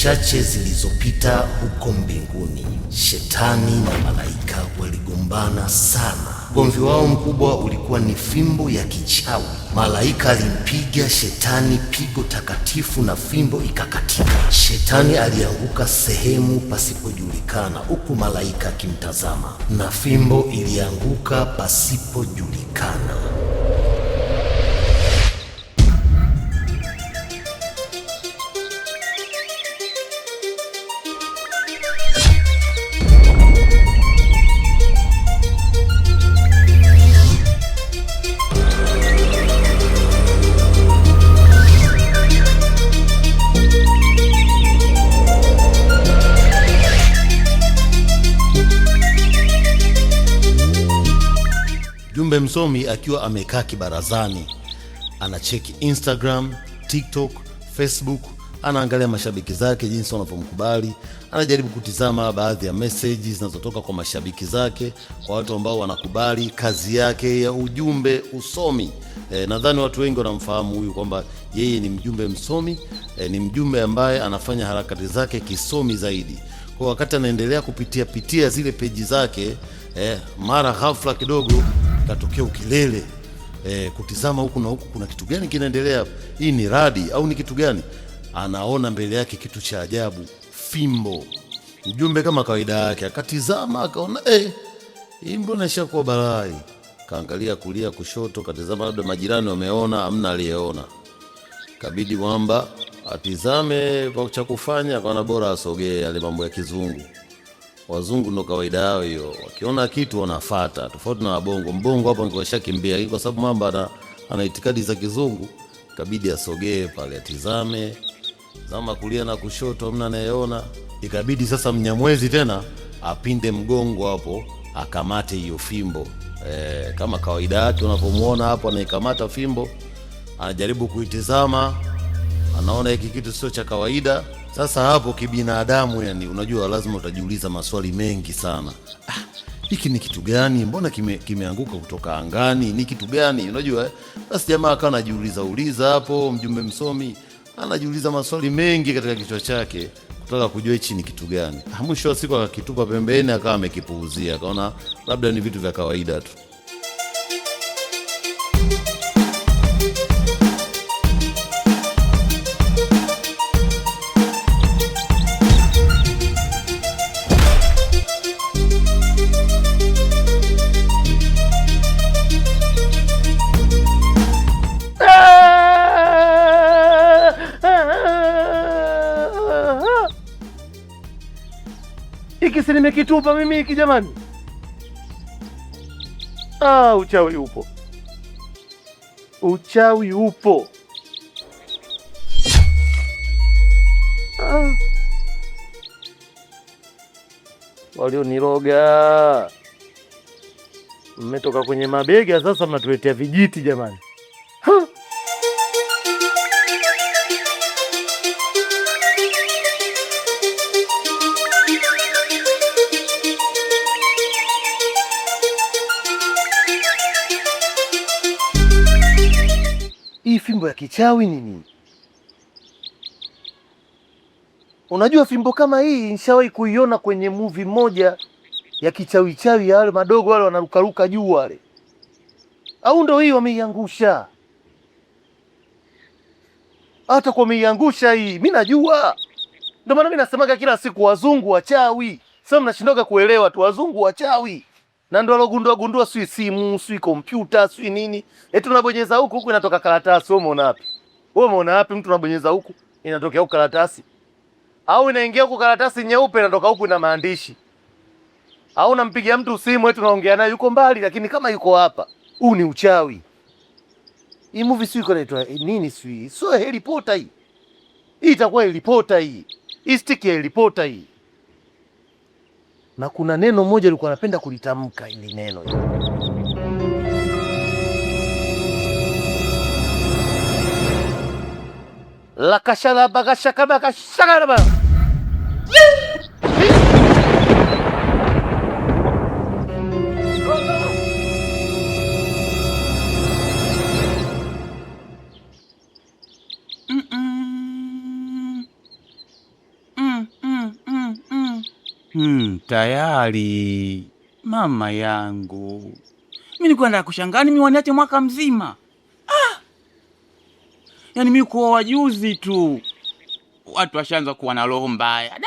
chache zilizopita huko mbinguni, Shetani na malaika waligombana sana. Ugomvi wao mkubwa ulikuwa ni fimbo ya kichawi. Malaika alimpiga Shetani pigo takatifu na fimbo ikakatika. Shetani alianguka sehemu pasipojulikana huku malaika akimtazama, na fimbo ilianguka pasipojulikana. Mjumbe msomi akiwa amekaa kibarazani, anacheki Instagram, TikTok, Facebook, anaangalia mashabiki zake jinsi wanavyomkubali, anajaribu kutizama baadhi ya messages zinazotoka kwa mashabiki zake, kwa watu ambao wanakubali kazi yake ya ujumbe usomi. Nadhani watu wengi wanamfahamu huyu kwamba yeye ni mjumbe msomi, ni mjumbe ambaye anafanya harakati zake kisomi zaidi. Kwa wakati anaendelea kupitia zile peji zake, mara ghafla kidogo katokea ukilele, kutizama huku na huku, kuna kitu gani kinaendelea? Hii ni radi au ni kitu gani? Anaona mbele yake kitu cha ajabu, fimbo. Mjumbe kama kawaida yake akatizama, akaona hii mbona ishakuwa balai. Kaangalia kulia kushoto, katizama labda majirani wameona, hamna aliyeona. Kabidi kwamba atizame kwa cha kufanya, akaona bora asogee, yale mambo ya kizungu. Wazungu ndo kawaida yao hiyo, wakiona kitu wanafuata, tofauti na wabongo. Mbongo hapa angewasha kimbia, kwa sababu mamba ana itikadi za kizungu. Ikabidi asogee pale atizame, zama kulia na kushoto, hamna anayeona. Ikabidi sasa Mnyamwezi tena apinde mgongo hapo, akamate hiyo fimbo. Kama kawaida yake unapomuona hapo anaikamata fimbo, anajaribu kuitizama, anaona hiki kitu sio cha kawaida. Sasa hapo kibinadamu, yani unajua lazima utajiuliza maswali mengi sana. Hiki ni kitu gani? Mbona kimeanguka kutoka angani? Ni kitu gani? Unajua basi jamaa akawa anajiuliza hapo, mjumbe msomi anajiuliza maswali mengi katika kichwa chake kutaka kujua hichi ni kitu gani. Mwisho wa siku akakitupa pembeni, akawa amekipuuzia, akaona labda ni vitu vya kawaida tu. Hiki si nimekitupa mimi hiki jamani? Uchawi upo. Uchawi upo. Walioniroga mmetoka kwenye mabega, sasa mnatuletea vijiti jamani. Hii fimbo ya kichawi nini? Unajua fimbo kama hii nishawahi kuiona kwenye movie moja ya kichawi chawi, ya wale madogo wale wanarukaruka juu wale. Au ndo hii wameiangusha? Hata kwa wameiangusha hii, mimi najua. Ndio maana mimi nasemaga kila siku wazungu wachawi. Sasa mnashindoga kuelewa tu wazungu wachawi. Na ndo alogundua sui simu, sui kompyuta, sui nini. Eti unabonyeza huku inatoka karatasi. Wewe umeona wapi? Wewe umeona wapi mtu unabonyeza huku inatokea huku karatasi? Au inaingia huku karatasi nyeupe inatoka huku na maandishi? Au unampigia mtu simu eti unaongea naye yuko mbali lakini kama yuko hapa. Huu ni uchawi. Hii movie sio inaitwa nini sui? Sio Harry Potter hii. Hii itakuwa Harry Potter hii. Hii stick ya Harry Potter hii. Na kuna neno moja alikuwa anapenda kulitamka ili neno hili. La kashala bagashaka bagashaka. Tayari mama yangu. Mimi nilikuwa nataka kushangaa mimi waniache mwaka mzima. Yaani mimi kuoa wajuzi tu watu washaanza kuwa na roho mbaya.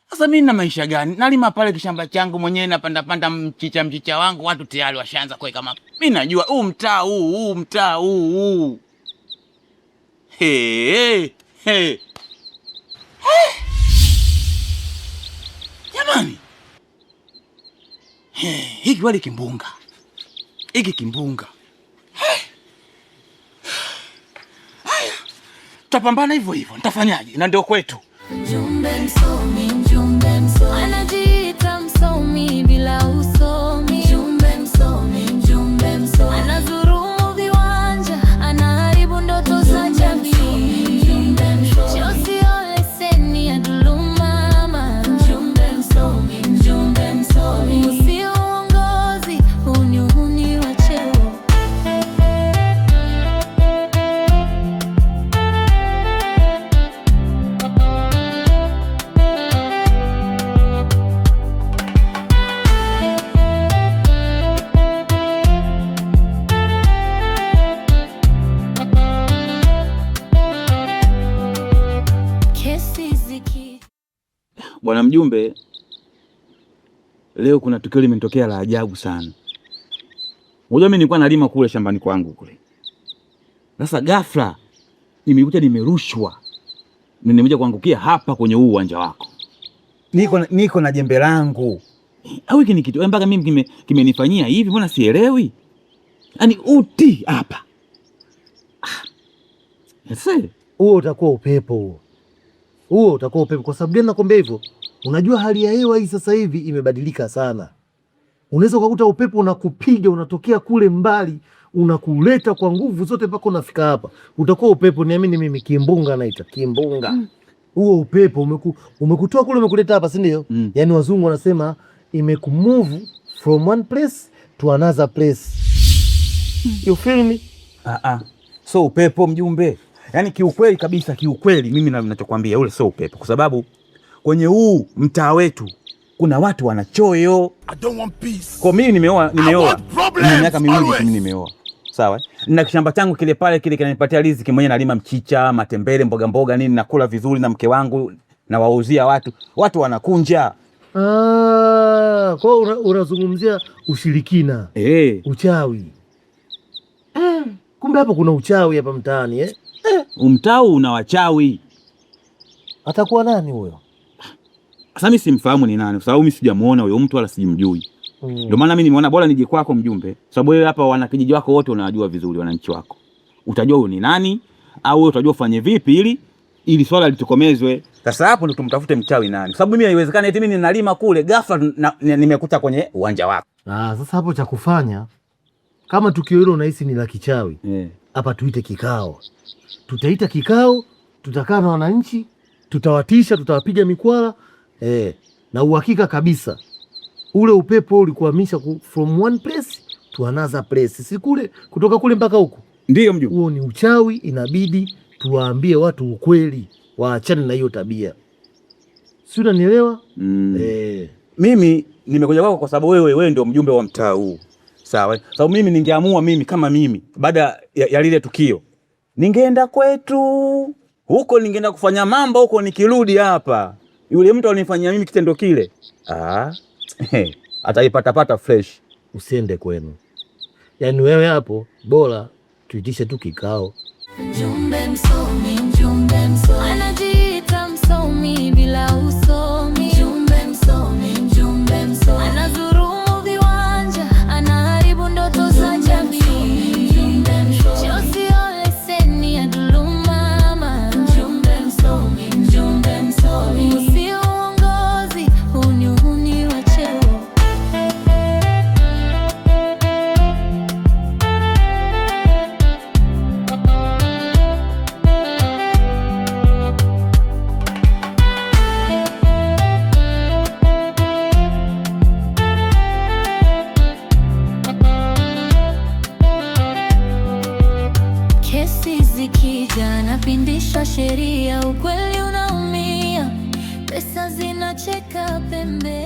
Sasa mimi na maisha gani? Nalima pale kishamba changu mwenyewe napanda mchicha wangu, watu tayari washaanza kuweka mimi najua huu mtaa huu. Hey. Jamani. Hiki wali kimbunga. Tutapambana hivyo, nitafanyaje? Na ndio kwetu. Mjumbe msomi, anajiita msomi bila usomi. Mjumbe msomi, anadhulumu viwanja, anaharibu ndoto za jamii. Chozi leseni ya dhuluma. Mjumbe msomi, usio uongozi, unyuhuni wa cheo. Bwana mjumbe, leo kuna tukio limetokea la ajabu sana. Unajua mimi nilikuwa nalima kule shambani kwangu kule. Sasa ghafla nimekuja nimerushwa. Nimekuja kuangukia hapa kwenye huu uwanja wako. Niko na jembe langu. Au hiki ni kitu mpaka mimi kimenifanyia hivi, mbona sielewi? Yaani uti hapa. Sasa huo utakuwa upepo. Kwa sababu gani nakwambia hivyo? Unajua hali ya hewa hii sasa hivi imebadilika sana. Unaweza kukuta upepo unakupiga, unatokea kule mbali, unakuleta kwa nguvu zote mpaka unafika hapa. Utakuwa upepo, niamini mimi, kimbunga naita, kimbunga. Huo upepo umekutoa kule umekuleta hapa, si ndio? Yaani wazungu wanasema imekumove from one place to another place. You feel me? So upepo mjumbe. Yaani kiukweli kabisa, mimi ninachokwambia ule sio upepo, kwa sababu kwenye huu mtaa wetu kuna watu wanachoyo. I don't want peace. Kwa mimi nimeoa miaka miwili tu nimeoa. Sawa? Na kishamba changu kile pale kinanipatia riziki, mwenyewe nalima mchicha, matembele, mboga nini, nakula vizuri na mke wangu na wauzia watu wanakunja. Kwa unazungumzia ushirikina. Uchawi. Kumbe hapo kuna uchawi hapa mtaani Mtaa una wachawi. Atakuwa nani huyo? Sasa mimi simfahamu ni nani, kwa sababu mimi sijamuona huyo mtu wala sijimjui. Ndio maana mimi nimeona bora nije kwako mjumbe, sababu wewe hapa wana kijiji wako wote unawajua vizuri, wananchi wako. Utajua huyo ni nani au wewe utajua ufanye vipi ili swala litokomezwe. Sasa hapo ndio tumtafute mchawi nani. Sababu mimi haiwezekani eti mimi ninalima kule ghafla nimekuta kwenye uwanja wako. Sasa hapo cha kufanya, kama tukio hilo unahisi ni la kichawi, hapa tuite kikao. Tutaita kikao, tutakaa na wananchi, tutawatisha, tutawapiga mikwala. Na uhakika kabisa ule upepo ulikuhamisha from one place to another place. Si kule kutoka kule mpaka huko. Ndio mjumbe. Huo ni uchawi, inabidi tuwaambie watu ukweli, waachane na hiyo tabia. Si unanielewa? Mimi nimekuja kwako kwa sababu wewe ndio mjumbe wa mtaa huu. Sawa? Sababu mimi ningeamua kama mimi baada ya lile tukio ningeenda kwetu huko, ningeenda kufanya mambo huko, nikirudi hapa yule mtu alinifanyia mimi kitendo kile ataipata fresh. Usiende kwenu. Yaani wewe hapo bora tuitishe tu kikao. Mjumbe msomi, anajiita msomi bila usomi. Mjumbe msomi, anadhulumu viwanja, anaharibu ndoto za jamii. Chozi leseni ya dhuluma. Mjumbe msomi, usio uongozi, unyuhuni wa cheo. Kesi zikija napindisha sheria, ukweli unaumia. tunacheka pembeni.